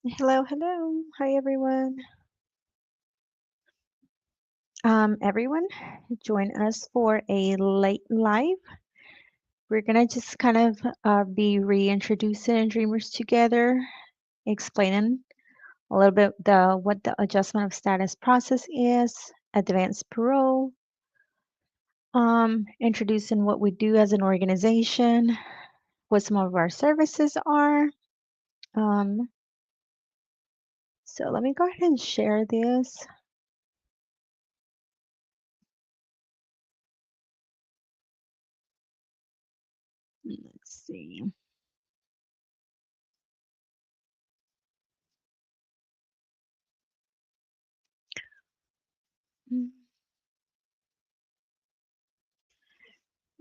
Hello, hello. Hi, everyone. Everyone, join us for a late live. We're gonna just kind of be reintroducing Dreamers Together, explaining a little bit what the adjustment of status process is, advanced parole, introducing what we do as an organization, what some of our services are. Um, so let me go ahead and share this. Let's see.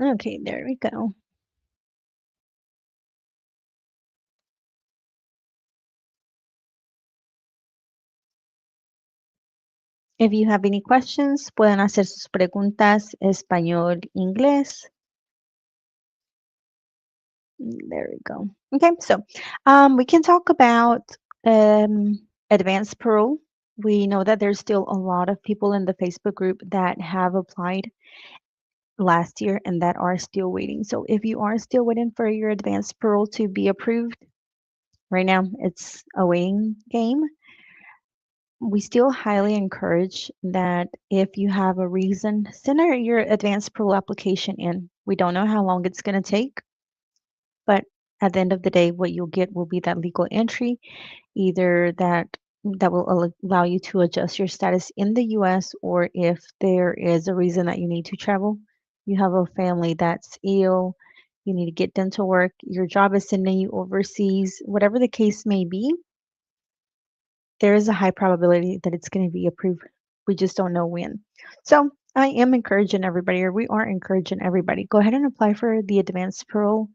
Okay, there we go. If you have any questions, pueden hacer sus preguntas español, inglés. There we go. Okay, so we can talk about advanced parole. We know that there's still a lot of people in the Facebook group that have applied last year and that are still waiting. So if you are still waiting for your advanced parole to be approved, right now it's a waiting game. We still highly encourage that if you have a reason, send your advanced parole application in. We don't know how long it's going to take, but at the end of the day, what you'll get will be that legal entry, either that will allow you to adjust your status in the US, or if there is a reason that you need to travel, you have a family that's ill, you need to get dental work, your job is sending you overseas, whatever the case may be, there is a high probability that it's going to be approved. We just don't know when. So I am encouraging everybody, or we are encouraging everybody, go ahead and apply for the advanced parole.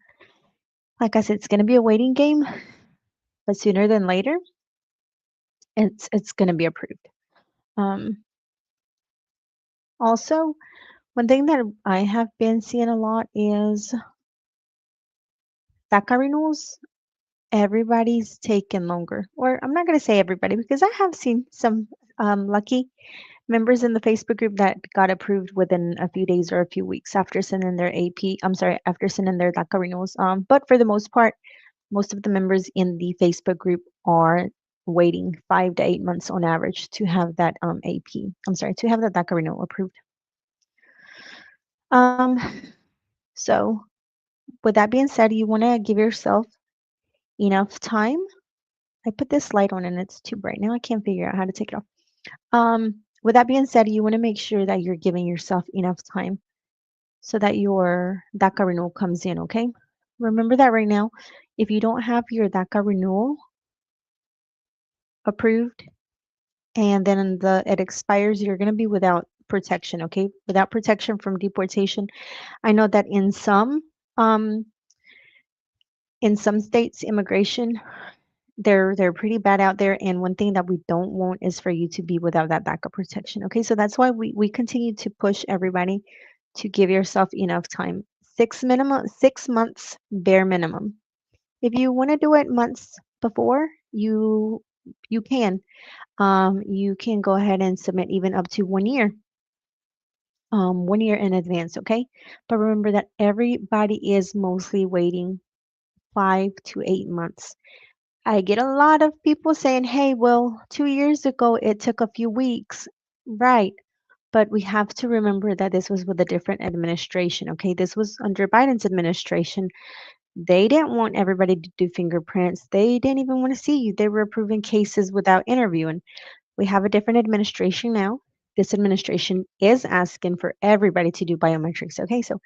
Like I said, it's going to be a waiting game, but sooner than later, it's going to be approved. Um, Also, one thing that I have been seeing a lot is DACA renewals. Everybody's taking longer, or I'm not going to say everybody because I have seen some lucky members in the Facebook group that got approved within a few days or a few weeks after sending their AP. I'm sorry, after sending their DACA renewals. But for the most part, most of the members in the Facebook group are waiting 5 to 8 months on average to have that AP. I'm sorry, to have the DACA renewal approved. Um, so with that being said, you want to give yourself enough time. I put this light on and it's too bright. Now I can't figure out how to take it off. With that being said, you want to make sure that you're giving yourself enough time so that your DACA renewal comes in, okay? Remember that right now, if you don't have your DACA renewal approved and then it expires, you're going to be without protection, okay? Without protection from deportation. I know that um in some states immigration they're pretty bad out there, and one thing that we don't want is for you to be without that backup protection. Okay, so that's why we continue to push everybody to give yourself enough time. 6 months bare minimum. If you want to do it months before, you can. You can go ahead and submit even up to 1 year. 1 year in advance, okay? But remember that everybody is mostly waiting 5 to 8 months. I get a lot of people saying, hey, well, 2 years ago it took a few weeks. Right. But we have to remember that this was with a different administration. Okay. This was under Biden's administration. They didn't want everybody to do fingerprints. They didn't even want to see you. They were approving cases without interviewing. We have a different administration now. This administration is asking for everybody to do biometrics. Okay. So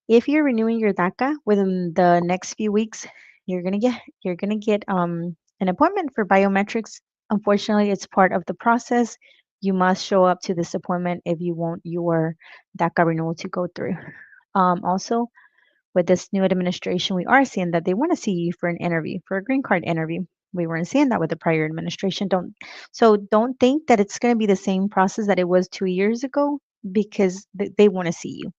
if you're renewing your DACA within the next few weeks, you're gonna get an appointment for biometrics. Unfortunately, it's part of the process. You must show up to this appointment if you want your DACA renewal to go through. Also, with this new administration, we are seeing that they want to see you for an interview, for a green card interview. We weren't seeing that with the prior administration. Don't think that it's going to be the same process that it was 2 years ago because they want to see you.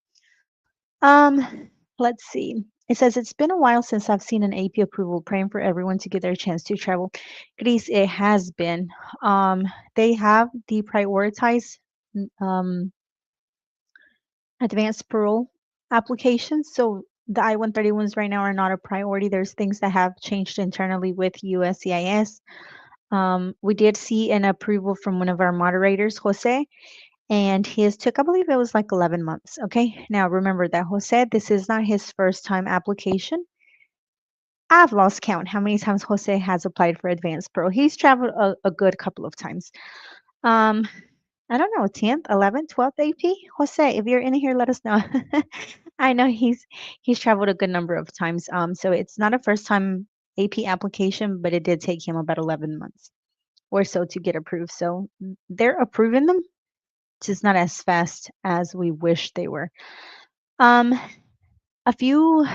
Let's see. It says, it's been a while since I've seen an AP approval, praying for everyone to get their chance to travel. Greece, it has been. Um, they have deprioritized um, advanced parole applications. So the I-131s right now are not a priority. There's things that have changed internally with USCIS. We did see an approval from one of our moderators, Jose, and his took, I believe it was like 11 months. Okay. Now remember that Jose, this is not his first time application. I've lost count how many times Jose has applied for advanced pro. He's traveled a good couple of times. Um, I don't know, 10th, 11th, 12th AP? Jose, if you're in here, let us know. I know he's traveled a good number of times. So it's not a first time AP application, but it did take him about 11 months or so to get approved. So they're approving them, just not as fast as we wish they were. Um, a few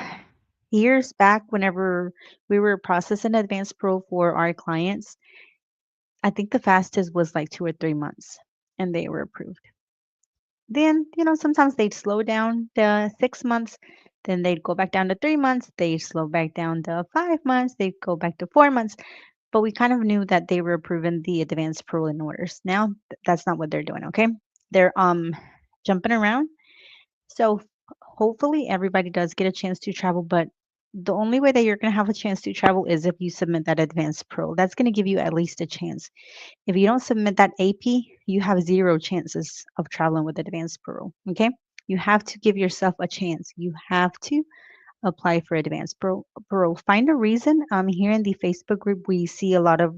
years back, whenever we were processing advanced pro for our clients, I think the fastest was like 2 or 3 months and they were approved. Then, sometimes they'd slow down to 6 months, then they'd go back down to 3 months, they'd slow back down to 5 months, they'd go back to 4 months. But we kind of knew that they were approving the advanced parole in orders. Now, that's not what they're doing, okay? They're jumping around. So hopefully everybody does get a chance to travel, but the only way that you're going to have a chance to travel is if you submit that advanced parole. That's going to give you at least a chance. If you don't submit that AP, you have zero chances of traveling with advanced parole. Okay. You have to give yourself a chance. You have to apply for advanced parole. Find a reason. Here in the Facebook group, we see a lot of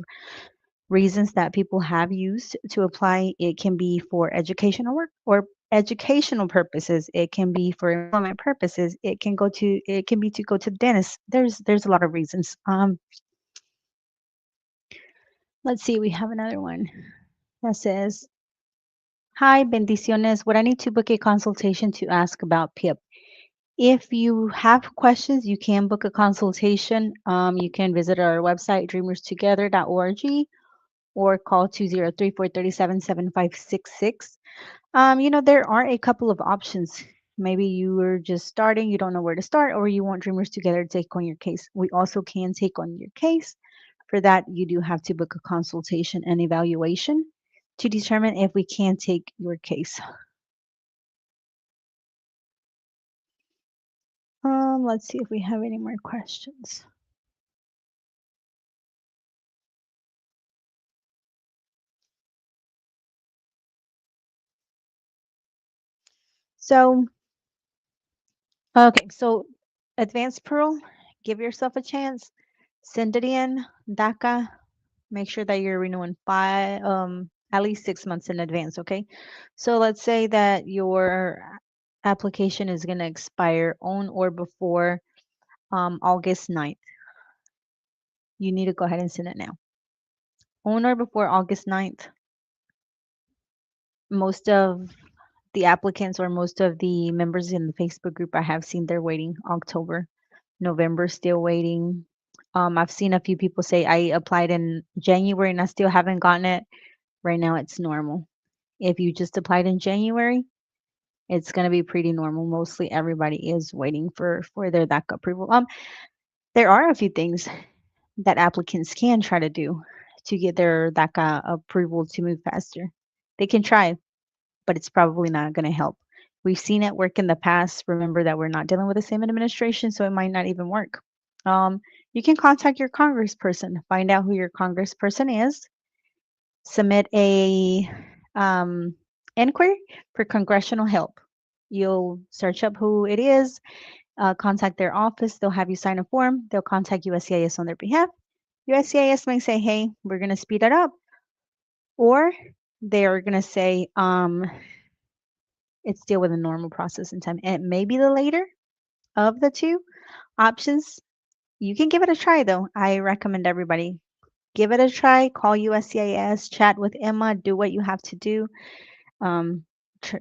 reasons that people have used to apply. It can be for educational work or educational purposes. It can be for employment purposes. It can be to go to the dentist. There's a lot of reasons. Let's see, we have another one that says, hi, bendiciones. Would I need to book a consultation to ask about PIP? If you have questions, you can book a consultation. You can visit our website, dreamers2gether.org, or call 203-437-7566. There are a couple of options. Maybe you were just starting, you don't know where to start, or you want Dreamers Together to take on your case. We also can take on your case. For that, you do have to book a consultation and evaluation to determine if we can take your case. Let's see if we have any more questions. So, okay, so advanced parole, give yourself a chance, send it in, DACA, make sure that you're renewing at least 6 months in advance, okay? So let's say that your application is going to expire on or before August 9th. You need to go ahead and send it now. On or before August 9th, most of the applicants or most of the members in the Facebook group I have seen they're waiting October, November, still waiting. I've seen a few people say I applied in January and I still haven't gotten it. Right now it's normal. If you just applied in January, it's going to be pretty normal. Mostly everybody is waiting for their DACA approval. There are a few things that applicants can try to do to get their DACA approval to move faster. They can try, but it's probably not going to help. We've seen it work in the past. Remember that we're not dealing with the same administration, so it might not even work. You can contact your congressperson, find out who your congressperson is, submit a inquiry for congressional help. You'll search up who it is, contact their office. They'll have you sign a form. They'll contact USCIS on their behalf. USCIS may say, hey, we're going to speed it up. Or they are going to say, it's still within normal processing time. And it may be the later of the two options. You can give it a try, though. I recommend everybody give it a try. Call USCIS, chat with Emma, do what you have to do.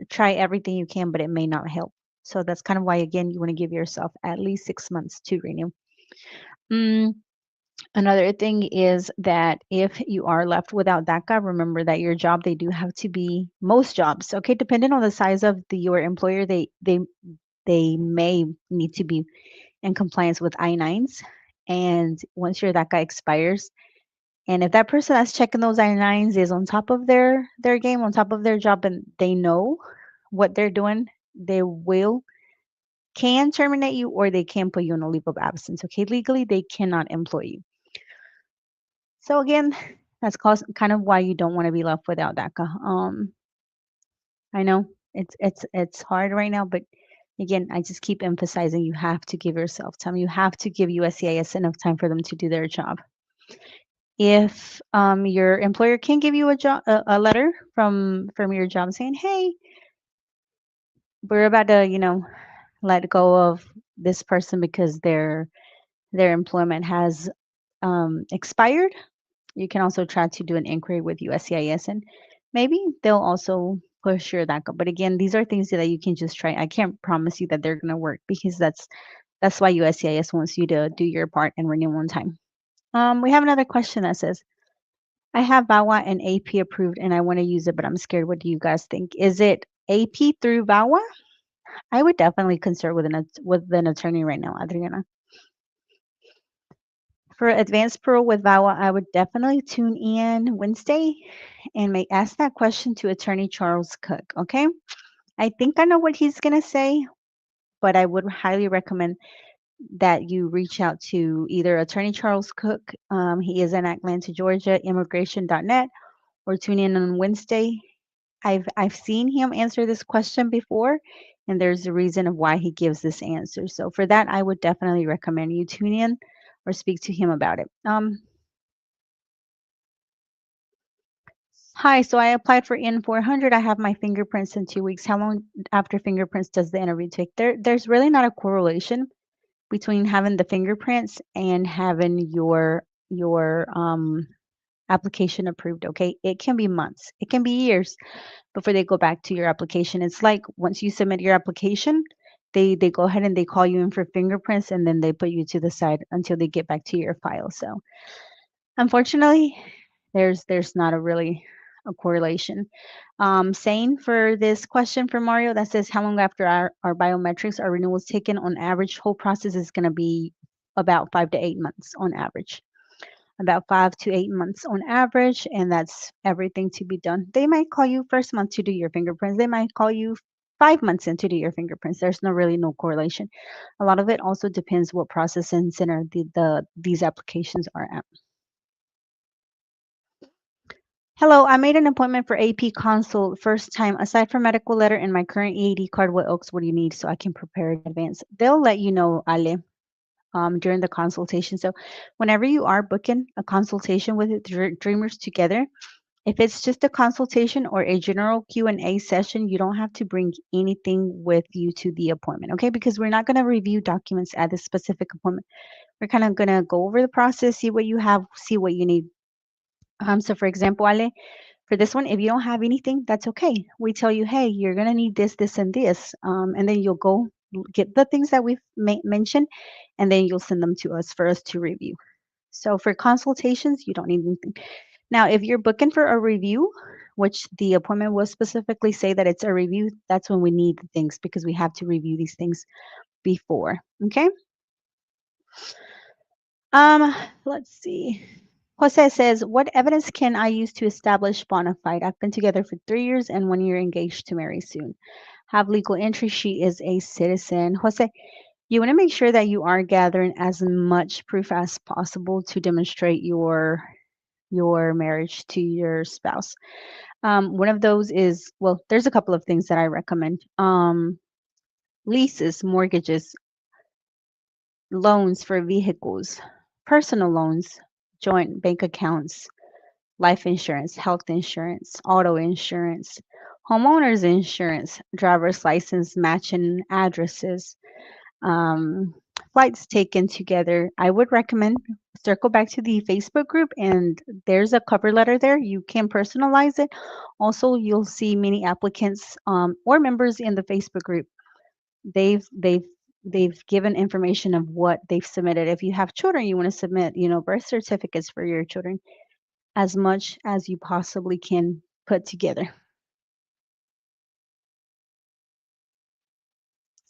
Try everything you can, but it may not help. So that's kind of why, again, you want to give yourself at least 6 months to renew. Another thing is that if you are left without DACA, remember that your job, they do have to be, most jobs, okay, depending on the size of your employer, they may need to be and compliance with I-9s. And once your DACA expires, and if that person that's checking those I-9s is on top of their game, on top of their job, and they know what they're doing, they can terminate you or they can put you on a leave of absence. Okay, legally they cannot employ you. So again, that's kind of why you don't want to be left without DACA. I know it's hard right now, but again, I just keep emphasizing you have to give yourself time. You have to give USCIS enough time for them to do their job. If your employer can give you a letter from your job saying, "Hey, we're about to, let go of this person because their employment has expired," you can also try to do an inquiry with USCIS, and maybe they'll also push your DACA. But again, these are things that you can just try. I can't promise you that they're going to work because that's why USCIS wants you to do your part and renew on time. We have another question that says, I have VAWA and AP approved and I want to use it, but I'm scared. What do you guys think? Is it AP through VAWA? I would definitely consult with an attorney right now, Adriana. For advanced parole with VAWA, I would definitely tune in Wednesday and may ask that question to Attorney Charles Cook. Okay. I think I know what he's going to say, but I would highly recommend that you reach out to either Attorney Charles Cook. He is in Atlanta, Georgia, immigration.net, or tune in on Wednesday. I've seen him answer this question before, and there's a reason of why he gives this answer. So for that, I would definitely recommend you tune in or speak to him about it. Hi, so I applied for N400. I have my fingerprints in 2 weeks. How long after fingerprints does the interview take? There's really not a correlation between having the fingerprints and having your application approved. Okay, it can be months, it can be years before they go back to your application. It's like once you submit your application, they go ahead and they call you in for fingerprints, and then they put you to the side until they get back to your file. So unfortunately, there's not a really a correlation. Same for this question for Mario that says, how long after our biometrics are renewals taken? On average, whole process is going to be about 5 to 8 months on average. About 5 to 8 months on average, and that's everything to be done. They might call you first month to do your fingerprints. They might call you 5 months in to do your fingerprints. There's no correlation. A lot of it also depends what processing center these applications are at. Hello, I made an appointment for AP consult first time. Aside from medical letter and my current EAD card, what else would you need so I can prepare in advance? They'll let you know, Ale, during the consultation. So whenever you are booking a consultation with Dreamers Together, if it's just a consultation or a general Q&A session, you don't have to bring anything with you to the appointment, okay? Because we're not going to review documents at this specific appointment. We're kind of going to go over the process, see what you have, see what you need. So for example, Ale, for this one, if you don't have anything, that's okay. We tell you, hey, you're going to need this, this, and this. And then you'll go get the things that we've mentioned, and then you'll send them to us for us to review. So for consultations, you don't need anything. Now, if you're booking for a review, which the appointment will specifically say that it's a review, that's when we need the things because we have to review these things before. Okay. Let's see. Jose says, what evidence can I use to establish bona fide? I've been together for 3 years and 1 year engaged to marry soon. Have legal entry. She is a citizen. Jose, you want to make sure that you are gathering as much proof as possible to demonstrate your marriage to your spouse. One of those is, well, there's a couple of things that I recommend. Leases, mortgages, loans for vehicles, personal loans, joint bank accounts, life insurance, health insurance, auto insurance, homeowners insurance, driver's license matching addresses, um, flights taken together. I would recommend circle back to the Facebook group, and there's a cover letter there. You can personalize it. Also, you'll see many applicants or members in the Facebook group. They've given information of what they've submitted. If you have children, you want to submit, birth certificates for your children, as much as you possibly can put together.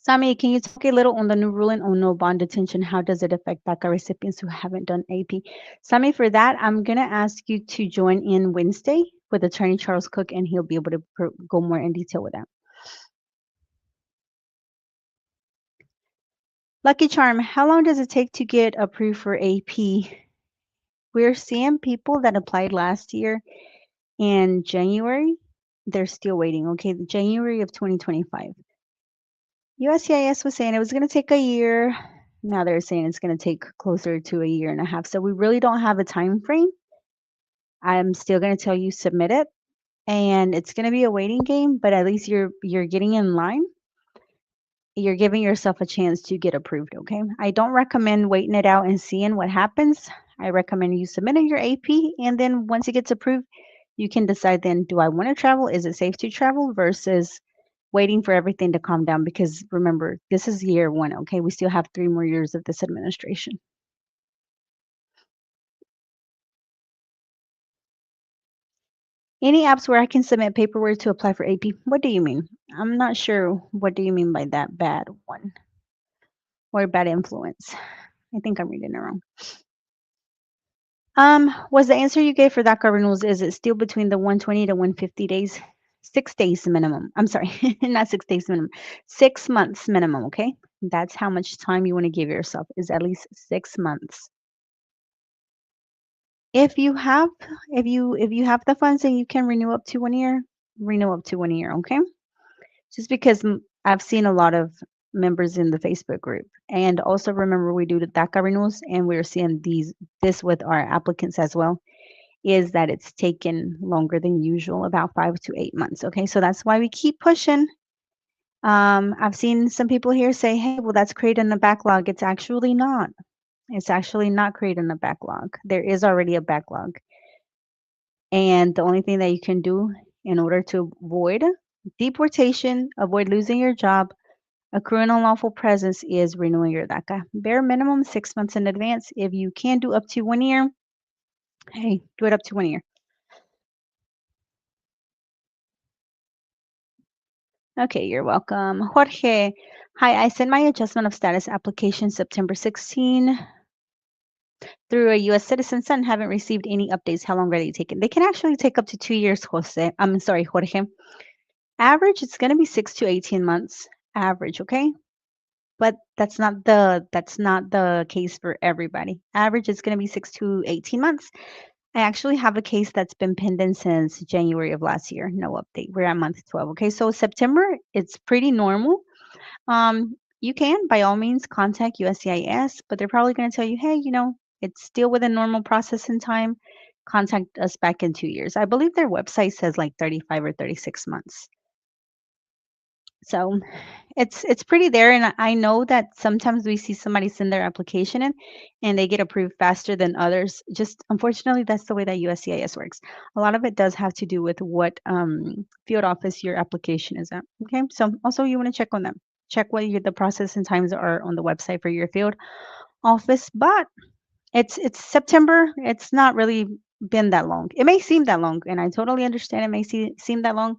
Sami, can you talk a little on the new ruling on no bond detention? How does it affect DACA recipients who haven't done AP? Sami, for that, I'm going to ask you to join in Wednesday with Attorney Charles Cook, and he'll be able to go more in detail with that. Lucky Charm, how long does it take to get approved for AP? We're seeing people that applied last year in January. They're still waiting. Okay, January of 2025. USCIS was saying it was going to take a year. Now they're saying it's going to take closer to a year and a half. So we really don't have a time frame. I'm still going to tell you submit it, and it's going to be a waiting game, but at least you're getting in line. You're giving yourself a chance to get approved, okay? I don't recommend waiting it out and seeing what happens. I recommend you submitting your AP, and then once it gets approved, you can decide then, do I want to travel? Is it safe to travel versus waiting for everything to calm down? Because remember, this is year one, okay? We still have 3 more years of this administration. Any apps where I can submit paperwork to apply for AP? What do you mean? I'm not sure. What do you mean by that bad one or bad influence? I think I'm reading it wrong. Was the answer you gave for DACA renewals, is it still between the 120 to 150 days? 6 days minimum. I'm sorry, not 6 days minimum. 6 months minimum, okay? That's how much time you want to give yourself, is at least 6 months. If you have if you have the funds and you can renew up to 1 year, renew up to 1 year, okay? Just because I've seen a lot of members in the Facebook group. And also remember, we do the DACA renewals, and we're seeing this with our applicants as well, is that it's taken longer than usual, about 5 to 8 months. Okay, so that's why we keep pushing. I've seen some people here say, hey, well, that's creating a backlog. It's actually not. It's actually not creating a backlog. There is already a backlog. And the only thing that you can do in order to avoid deportation, avoid losing your job, accruing unlawful presence, is renewing your DACA. Bare minimum 6 months in advance. If you can do up to 1 year, hey, do it up to 1 year. Okay, you're welcome. Jorge, hi, I sent my adjustment of status application September 16 through a U.S. citizen son. Haven't received any updates. How long are they taking? They can actually take up to 2 years, Jose. I'm sorry, Jorge. Average, it's going to be 6 to 18 months. Average, okay? But that's not the case for everybody. Average is going to be 6 to 18 months. I actually have a case that's been pending since January of last year. No update. We're at month 12. Okay, so September, it's pretty normal. You can, by all means, contact USCIS, but they're probably going to tell you, hey, it's still within normal processing time. Contact us back in 2 years. I believe their website says like 35 or 36 months. So it's pretty there, and I know that sometimes we see somebody send their application in, and they get approved faster than others. Just unfortunately, that's the way that USCIS works. A lot of it does have to do with what field office your application is at. Okay, so also you want to check on them. Check what the processing times are on the website for your field office. But it's September. It's not really been that long. It may seem that long, and I totally understand it may seem that long,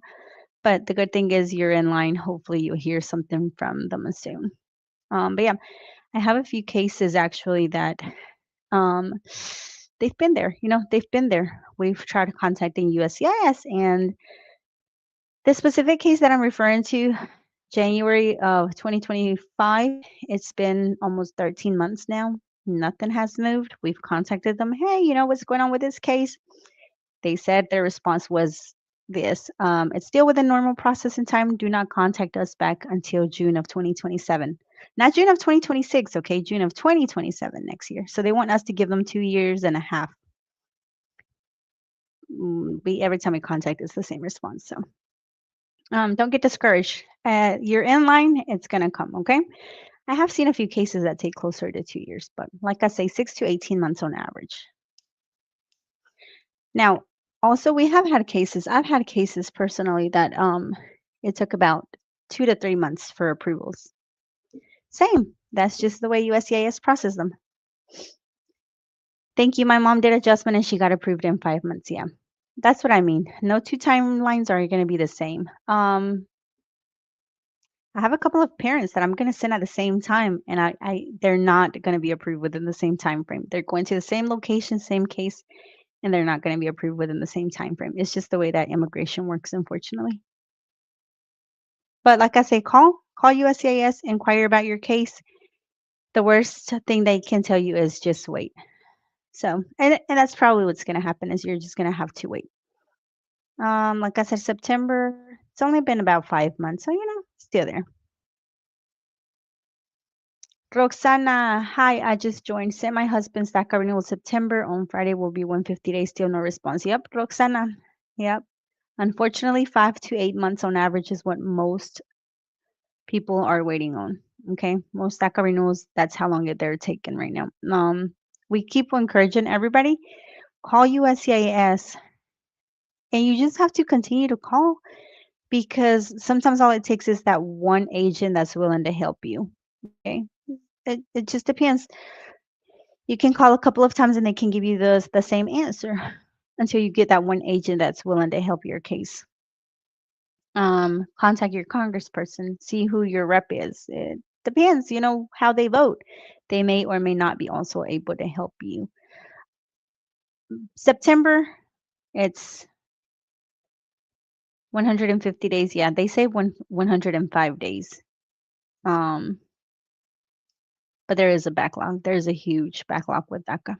but the good thing is you're in line. Hopefully you'll hear something from them soon. But yeah, I have a few cases actually that um, they've been there. They've been there. We've tried contacting USCIS, and the specific case that I'm referring to, January of 2025, it's been almost 13 months now. Nothing has moved. We've contacted them. Hey, what's going on with this case? They said their response was this: it's still within normal processing time. Do not contact us back until June of 2027. Not June of 2026, okay? June of 2027 next year. So they want us to give them 2 years and a half. Every time we contact, it's the same response. So don't get discouraged. You're in line, it's going to come, okay? I have seen a few cases that take closer to 2 years, but like I say, 6 to 18 months on average. Now, also, I've had cases personally that it took about 2 to 3 months for approvals. Same. That's just the way USCIS process them. Thank you. My mom did adjustment and she got approved in 5 months. Yeah. That's what I mean. No two timelines are going to be the same. I have a couple of parents that I'm going to send at the same time, and they're not going to be approved within the same time frame. They're going to the same location, same case, and they're not going to be approved within the same time frame. It's just the way that immigration works, unfortunately. But like I say, call USCIS, inquire about your case. The worst thing they can tell you is just wait. So, and that's probably what's going to happen is you're just going to have to wait. Like I said, September. It's only been about 5 months, so still there. Roxana, hi, I just joined. Sent my husband's DACA renewal September. On Friday will be 150 days, still no response. Yep, Roxana. Yep. Unfortunately, 5 to 8 months on average is what most people are waiting on. Okay. Most DACA renewals, that's how long they're taking right now. We keep encouraging everybody, call USCIS, and you just have to continue to call because sometimes all it takes is that one agent that's willing to help you. Okay. It just depends. You can call a couple of times and they can give you the same answer until you get that one agent that's willing to help your case. Contact your congressperson, see who your rep is. It depends, how they vote. They may or may not be also able to help you. September, it's 150 days. Yeah, they say 105 days. Um, but there is a backlog. There's a huge backlog with DACA.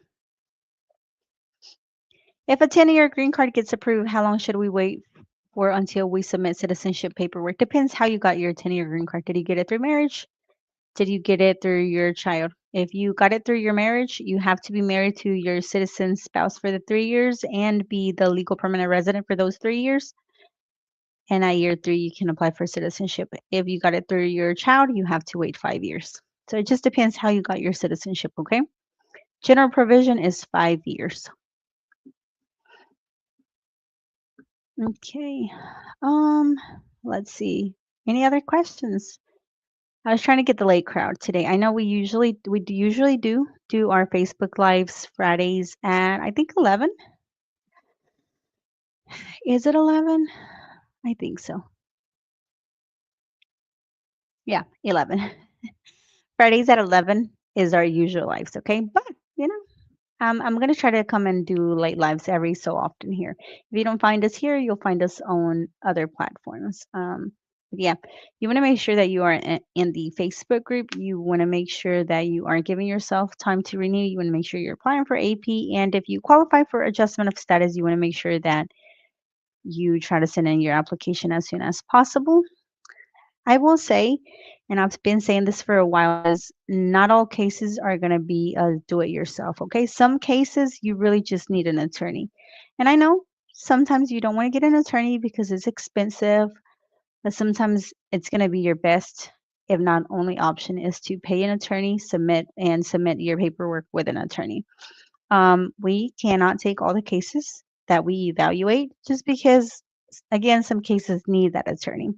If a 10-year green card gets approved, how long should we wait for until we submit citizenship paperwork? Depends how you got your 10-year green card. Did you get it through marriage? Did you get it through your child? If you got it through your marriage, you have to be married to your citizen spouse for the 3 years and be the legal permanent resident for those 3 years. And at year 3, you can apply for citizenship. If you got it through your child, you have to wait 5 years. So it just depends how you got your citizenship, okay? General provision is 5 years. Okay. Let's see. Any other questions? I was trying to get the late crowd today. I know we usually do our Facebook lives Fridays at I think 11. Is it 11? I think so. Yeah, 11. Fridays at 11 is our usual lives, okay? But, I'm going to try to come and do late lives every so often here. If you don't find us here, you'll find us on other platforms. But yeah, you want to make sure that you are in the Facebook group. You want to make sure that you are giving yourself time to renew. You want to make sure you're applying for AP. And if you qualify for adjustment of status, you want to make sure that you try to send in your application as soon as possible. I will say, and I've been saying this for a while, is not all cases are going to be a do it yourself. Okay. Some cases you really just need an attorney. And I know sometimes you don't want to get an attorney because it's expensive, but sometimes it's going to be your best, if not only option, is to pay an attorney, submit your paperwork with an attorney. We cannot take all the cases that we evaluate just because, again, some cases need that attorney.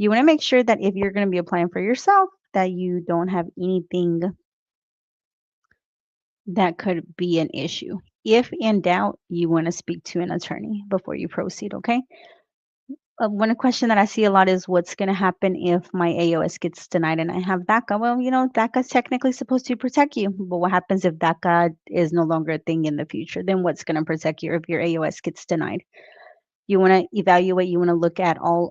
You want to make sure that if you're going to be applying for yourself, that you don't have anything that could be an issue. If in doubt, you want to speak to an attorney before you proceed, okay? One question that I see a lot is what's going to happen if my AOS gets denied and I have DACA? Well, DACA is technically supposed to protect you, but what happens if DACA is no longer a thing in the future? Then what's going to protect you if your AOS gets denied? You want to evaluate, you want to look at all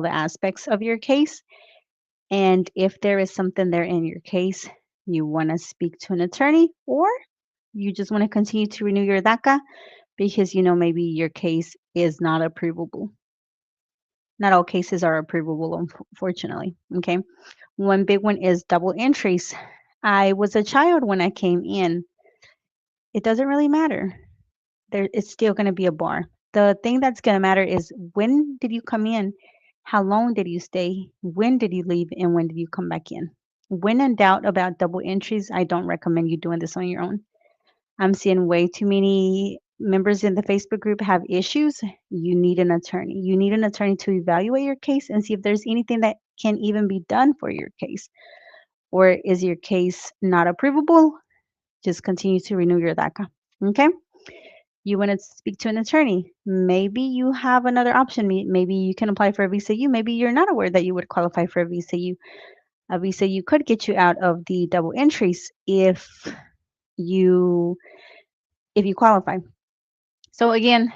the aspects of your case. And if there is something there in your case, you want to speak to an attorney, or you just want to continue to renew your DACA because maybe your case is not approvable. Not all cases are approvable, unfortunately. Okay. One big one is double entries. I was a child when I came in. It doesn't really matter. It's still going to be a bar. The thing that's going to matter is when did you come in? How long did you stay? When did you leave? And when did you come back in? When in doubt about double entries, I don't recommend you doing this on your own. I'm seeing way too many members in the Facebook group have issues. You need an attorney. You need an attorney to evaluate your case and see if there's anything that can even be done for your case. Or is your case not approvable? Just continue to renew your DACA. Okay? You want to speak to an attorney. Maybe you have another option. Maybe you can apply for a visa U. Maybe you're not aware that you would qualify for a visa U. A visa U could get you out of the double entries you if you qualify. So again,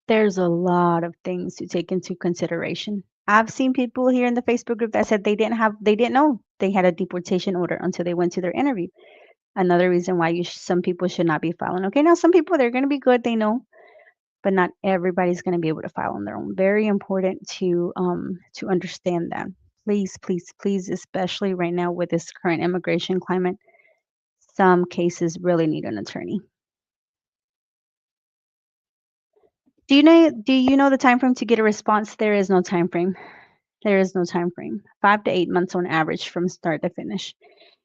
there's a lot of things to take into consideration. I've seen people here in the Facebook group that said they didn't know they had a deportation order until they went to their interview. Another reason why some people should not be filing. Okay, now some people they're going to be good, they know, but not everybody's going to be able to file on their own. Very important to understand that. Please, please, please, especially right now with this current immigration climate, some cases really need an attorney. Do you know the time frame to get a response? There is no time frame. There is no time frame. 5 to 8 months on average from start to finish.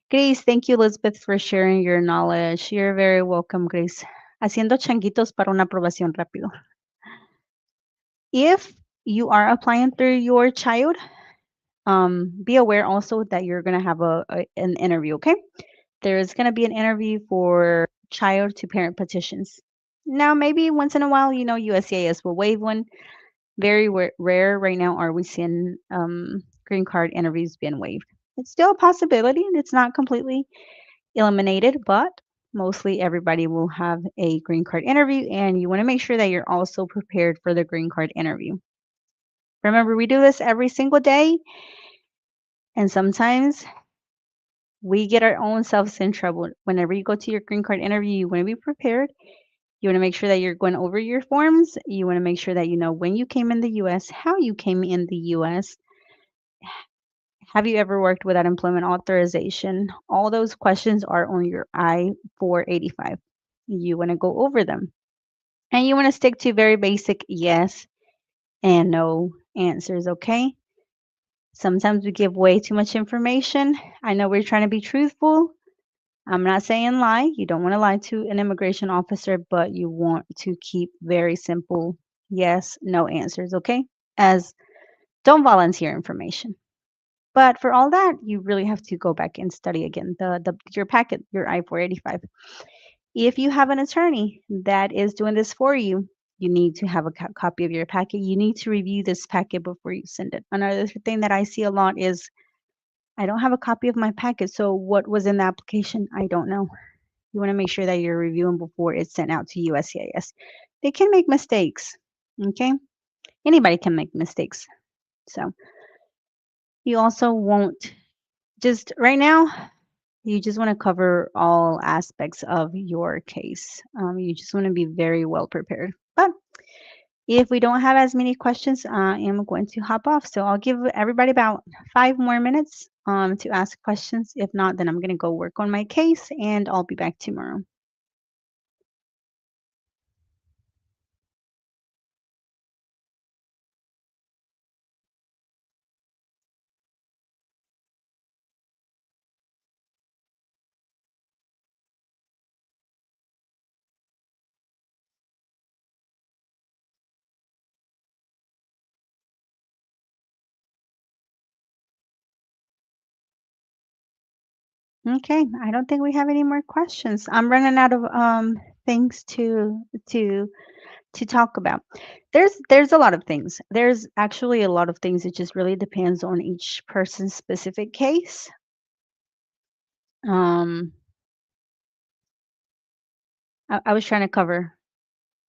Grace, thank you, Elizabeth, for sharing your knowledge. You're very welcome, Grace. Haciendo changuitos para una aprobación rápido. If you are applying through your child, be aware also that you're going to have an interview, okay? There is going to be an interview for child to parent petitions. Now, maybe once in a while, USCIS will waive one. Very rare right now are we seeing green card interviews being waived. It's still a possibility, and it's not completely eliminated, but mostly everybody will have a green card interview, and you want to make sure that you're also prepared for the green card interview. Remember, we do this every single day, and sometimes we get our own selves in trouble. Whenever you go to your green card interview, you want to be prepared. You want to make sure that you're going over your forms. You want to make sure that you know when you came in the US, how you came in the US. Have you ever worked without employment authorization? All those questions are on your I-485. You want to go over them. And you want to stick to very basic yes and no answers, okay? Sometimes we give way too much information. I know we're trying to be truthful. I'm not saying lie. You don't want to lie to an immigration officer, but you want to keep very simple yes, no answers, okay? As don't volunteer information. But for all that, you really have to go back and study again your packet, your I-485. If you have an attorney that is doing this for you, you need to have a copy of your packet. You need to review this packet before you send it. Another thing that I see a lot is I don't have a copy of my packet, so what was in the application? I don't know. You want to make sure that you're reviewing before it's sent out to USCIS. They can make mistakes, okay? Anybody can make mistakes. So you also won't just right now, you just want to cover all aspects of your case. You just want to be very well prepared. But if we don't have as many questions, I am going to hop off. So I'll give everybody about 5 more minutes to ask questions. If not, then I'm going to go work on my case and I'll be back tomorrow. Okay, I don't think we have any more questions. I'm running out of things to talk about. There's a lot of things. There's actually a lot of things. It just really depends on each person's specific case. Um, I was trying to cover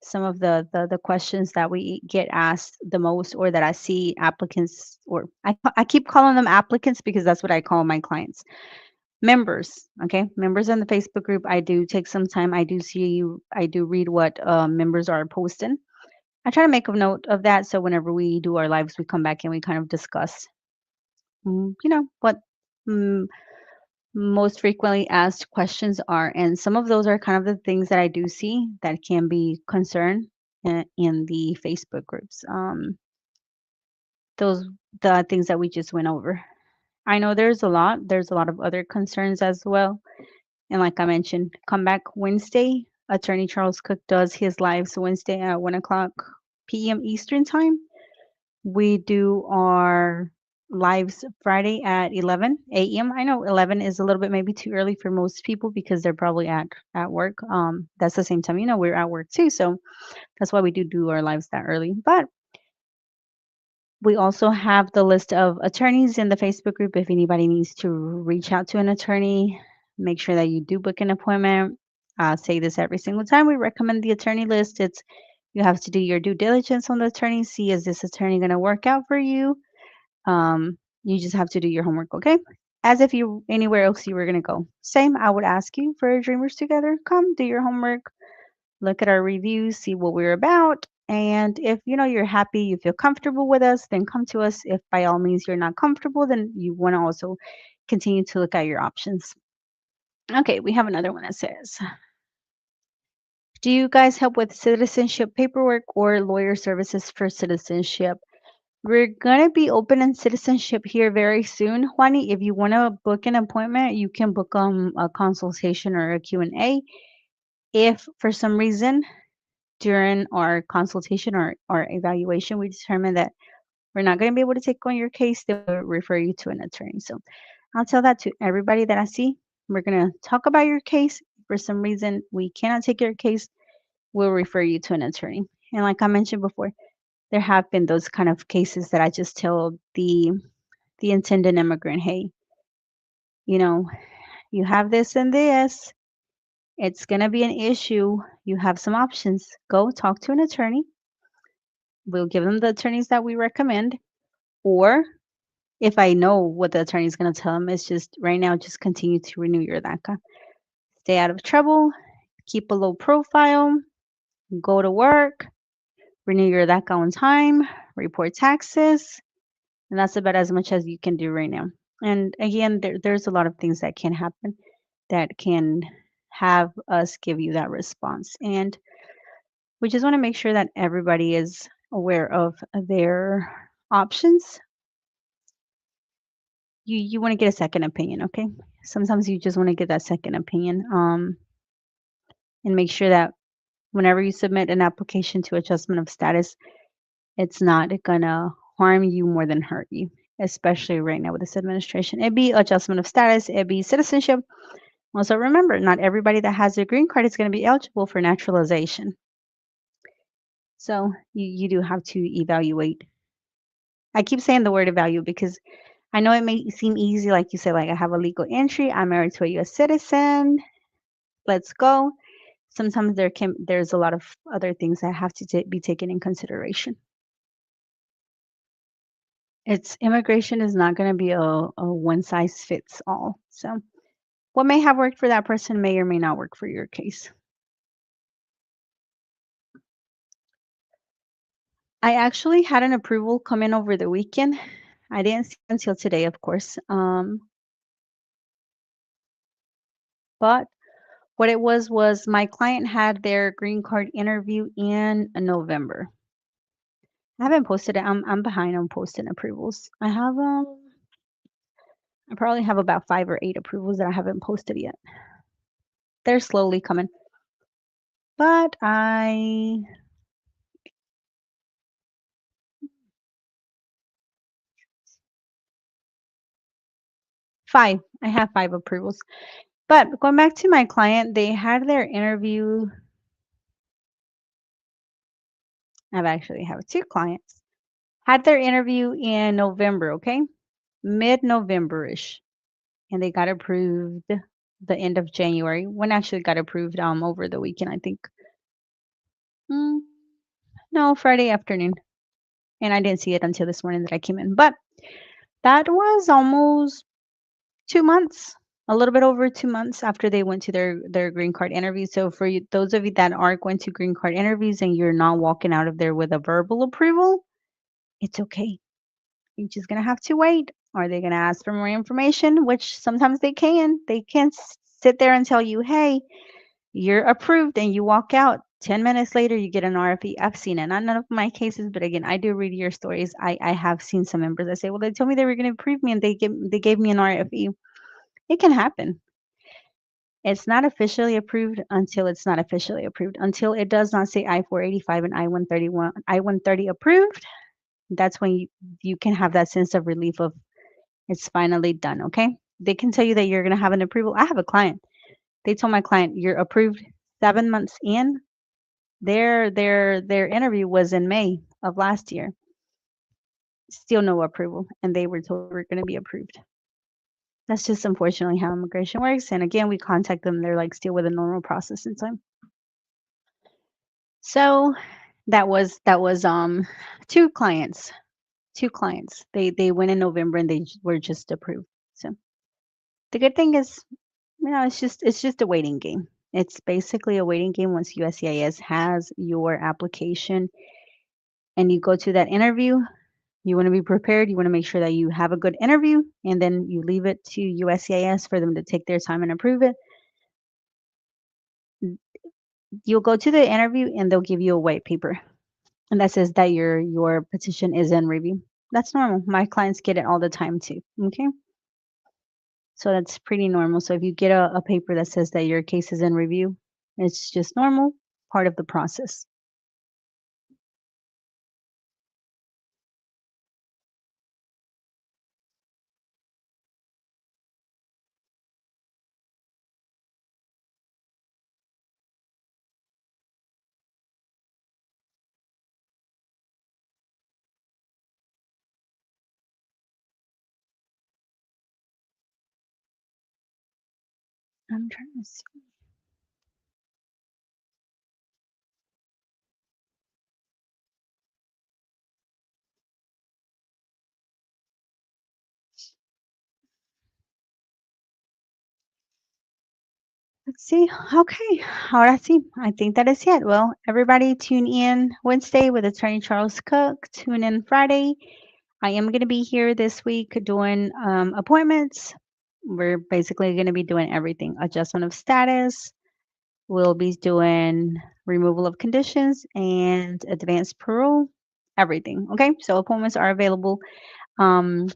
some of the questions that we get asked the most, or that I see applicants, or I keep calling them applicants because that's what I call my clients. Members, okay, members in the Facebook group. I do take some time. I do read what members are posting. I try to make a note of that, so whenever we do our lives, we come back and we kind of discuss, what mm, most frequently asked questions are, and some of those are kind of the things that I do see that can be concern in the Facebook groups. Those the things that we just went over. I know there's a lot of other concerns as well. And like I mentioned, come back Wednesday. Attorney Charles Cook does his lives Wednesday at 1 o'clock p.m. Eastern time. We do our lives Friday at 11 a.m. I know 11 is a little bit maybe too early for most people because they're probably at work. That's the same time, we're at work too, so that's why we do our lives that early. But we also have the list of attorneys in the Facebook group. If anybody needs to reach out to an attorney, make sure that you do book an appointment. I say this every single time. We recommend the attorney list. It's you have to do your due diligence on the attorney. See, is this attorney going to work out for you? You just have to do your homework, okay? As if you anywhere else you were going to go. Same, I would ask you for Dreamers Together. Come do your homework, look at our reviews, see what we're about. And if you're happy, you feel comfortable with us, then come to us. If by all means you're not comfortable, then you want to also continue to look at your options. Okay, we have another one that says, do you guys help with citizenship paperwork or lawyer services for citizenship? We're going to be opening citizenship here very soon, Juani. If you want to book an appointment, you can book a consultation or a Q&A. If for some reason during our consultation or evaluation, we determine that we're not going to be able to take on your case, then we'll refer you to an attorney. So I'll tell that to everybody that I see. We're going to talk about your case. For some reason, we cannot take your case, we'll refer you to an attorney. And like I mentioned before, there have been those kind of cases that I just tell the intended immigrant, hey, you know, you have this and this. It's going to be an issue. You have some options. Go talk to an attorney. We'll give them the attorneys that we recommend. Or if I know what the attorney is going to tell them, it's just right now, just continue to renew your DACA. Stay out of trouble. Keep a low profile. Go to work. Renew your DACA on time. Report taxes. And that's about as much as you can do right now. And again, there's a lot of things that can happen that can have us give you that response. And we just want to make sure that everybody is aware of their options. You want to get a second opinion, okay? Sometimes you just want to get that second opinion, and make sure that whenever you submit an application to adjustment of status, it's not gonna harm you more than hurt you, especially right now with this administration. It'd be adjustment of status, it'd be citizenship. Also, remember, not everybody that has a green card is going to be eligible for naturalization. So you do have to evaluate. I keep saying the word evaluate because I know it may seem easy, like you said, like I have a legal entry, I'm married to a U.S. citizen, let's go. Sometimes there's a lot of other things that have to be taken in consideration. Immigration is not going to be a one size fits all. So what may have worked for that person may or may not work for your case. I actually had an approval come in over the weekend. I didn't see it until today, of course. But what it was my client had their green card interview in November. I haven't posted it. I'm behind on posting approvals. I probably have about 5 or 8 approvals that I haven't posted yet. They're slowly coming. But I 5. I have 5 approvals. But going back to my client, they had their interview. I've actually have 2 clients. Had their interview in November, okay? Mid-November-ish. And they got approved the end of January. One actually got approved over the weekend, I think. No, Friday afternoon. And I didn't see it until this morning that I came in. But that was almost 2 months, a little bit over 2 months after they went to their green card interview. So for you, those of you that are going to green card interviews and you're not walking out of there with a verbal approval, it's okay. You're just gonna have to wait. Are they gonna ask for more information? Which sometimes they can. They can sit there and tell you, "Hey, you're approved," and you walk out. 10 minutes later, you get an RFE. I've seen it. Not none of my cases, but again, I do read your stories. I have seen some members that say, "Well, they told me they were going to approve me, and they gave me an RFE." It can happen. It's not officially approved until it's not officially approved. Until it does not say I-485 and I-130 approved, That's when you can have that sense of relief of it's finally done, okay? They can tell you that you're going to have an approval. I have a client. They told my client, "You're approved 7 months in." Their interview was in May of last year. Still no approval, and they were told we're going to be approved. That's just unfortunately how immigration works. And again, we contact them, they're like still with a normal process in time. So that was two clients. Two clients. They went in November and were just approved. So the good thing is, it's just a waiting game. It's basically a waiting game once USCIS has your application and you go to that interview. You want to be prepared. You want to make sure that you have a good interview, and then you leave it to USCIS for them to take their time and approve it. You'll go to the interview and they'll give you a white paper, and that says that your petition is in review. That's normal. My clients get it all the time too. Okay. So that's pretty normal. So if you get a paper that says that your case is in review, it's just normal, part of the process. I'm trying to see. Let's see. Okay. Ahora sí. I think that is it. Well, everybody tune in Wednesday with Attorney Charles Cook. Tune in Friday. I am going to be here this week doing appointments. We're basically going to be doing everything: adjustment of status. We'll be doing removal of conditions and advanced parole. Everything. Okay. So appointments are available um,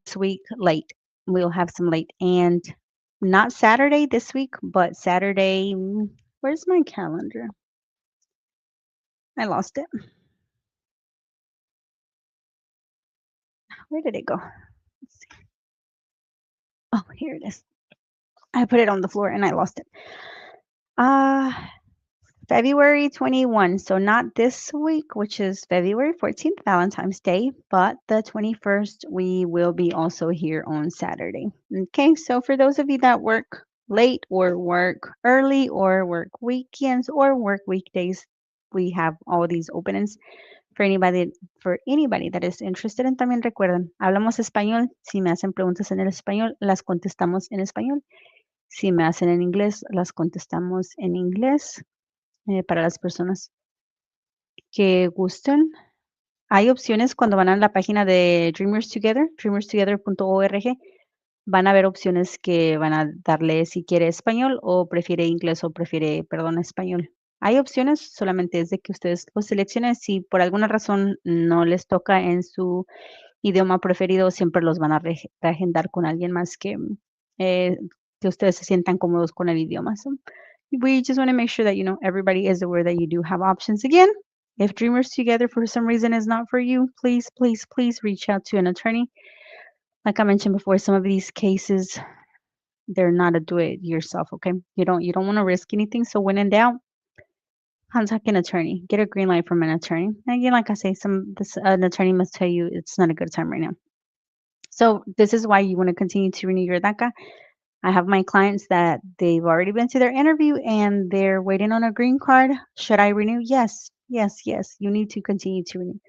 this week late. We'll have some late and not Saturday this week, but Saturday. Where's my calendar? I lost it. Where did it go? Let's see. Oh, here it is. I put it on the floor and I lost it. Uh, February 21. So not this week, which is February 14th, Valentine's Day, but the 21st, we will be also here on Saturday. Okay, so for those of you that work late or work early or work weekends or work weekdays, we have all these openings for anybody that is interested. And también recuerden, hablamos español. Si me hacen preguntas en el español, las contestamos en español. Si me hacen en inglés, las contestamos en inglés. Para las personas que gusten. Hay opciones cuando van a la página de Dreamers Together, dreamerstogether.org. Van a ver opciones que van a darle si quiere español o prefiere inglés o prefiere, perdón, español. Hay opciones, solamente es de que ustedes lo seleccionen. Si por alguna razón no les toca en su idioma preferido, siempre los van a reagendar con alguien más eh, que ustedes se sientan cómodos con el idioma. So, we just want to make sure that everybody is aware that you do have options. Again, if Dreamers Together for some reason is not for you, please, please, please reach out to an attorney. Like I mentioned before, some of these cases, they're not a do it yourself, okay? You don't want to risk anything. So when in doubt, contact an attorney. Get a green light from an attorney. And again, like I say, an attorney must tell you it's not a good time right now. So this is why you want to continue to renew your DACA. I have my clients that they've already been to their interview and they're waiting on a green card. Should I renew? Yes, yes, yes. You need to continue to renew.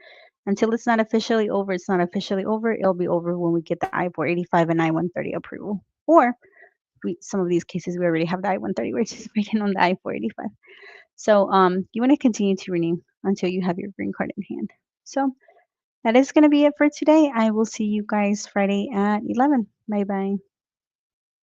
Until it's not officially over, it's not officially over. It'll be over when we get the I-485 and I-130 approval. Or some of these cases, we already have the I-130. We're just waiting on the I-485. So you want to continue to renew until you have your green card in hand. So that is going to be it for today. I will see you guys Friday at 11. Bye-bye.